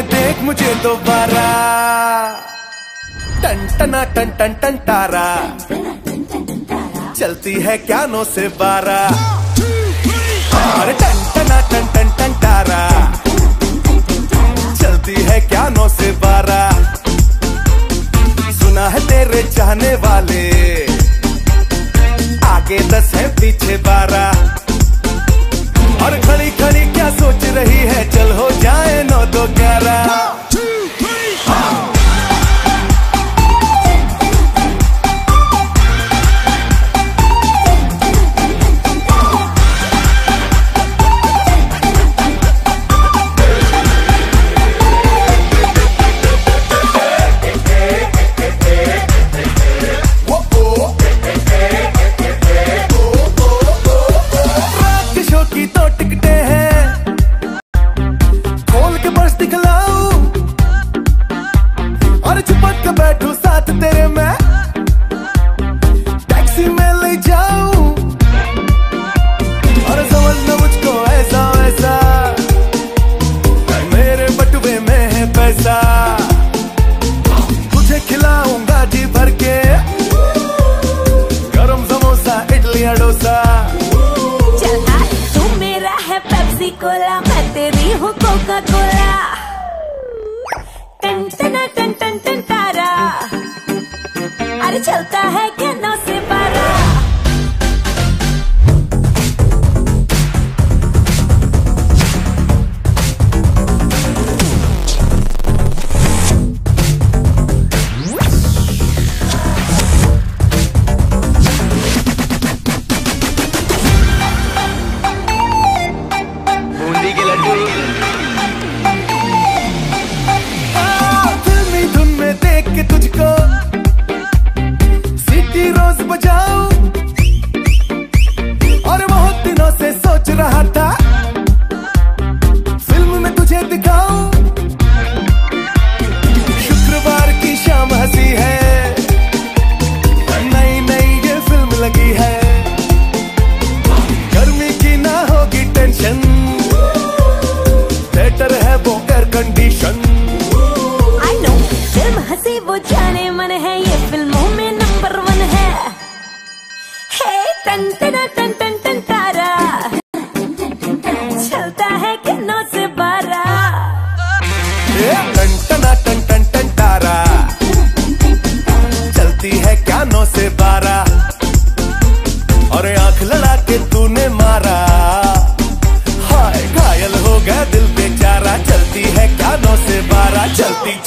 के देख मुझे दोबारा। टन टना टन टन टन तारा, चलती है क्या 9 से 12। अरे टन टना टन टन टन तारा, चलती है क्या 9 से 12। सुना है तेरे चाहने वाले, आगे 10 है पीछे 12। और खड़ी खड़ी क्या सोच रही है, चल हो जाए 9 2 11। बैठू साथ तेरे मैं, टैक्सी में ले जाऊं और समझना मुझको ऐसा वैसा, मेरे बटुए में है पैसा। तुझे खिलाऊंगा जी भर के, गरम समोसा इडली डोसा। चल तू मेरा है पेप्सी कोला, मैं तेरी हूँ कोका कोला। टन टना टन टन टन तारा, अरे चलता है क्या 9 से 12। बूंदी के लड्डू देख के तुझको सीटी रोज बजाऊं, और बहुत दिनों से सोच रहा था फिल्म में तुझे दिखाऊं। शुक्रवार की शाम हंसी है, नई नई ये फिल्म लगी है, गर्मी की ना होगी टेंशन, थिएटर है वो एयर कंडीशन। हंसी वो जाने मन है, ये फिल्मों में नंबर 1 है। हे टन टना टन टन टन तारा, चलता है कि 9 से 12। टन टना टन टन टन तारा, चलती है क्या 9 से 12। और आंख लड़ा के तूने मारा, हाय घायल हो गया दिल बेचारा। चलती है क्या 9 से 12, चलती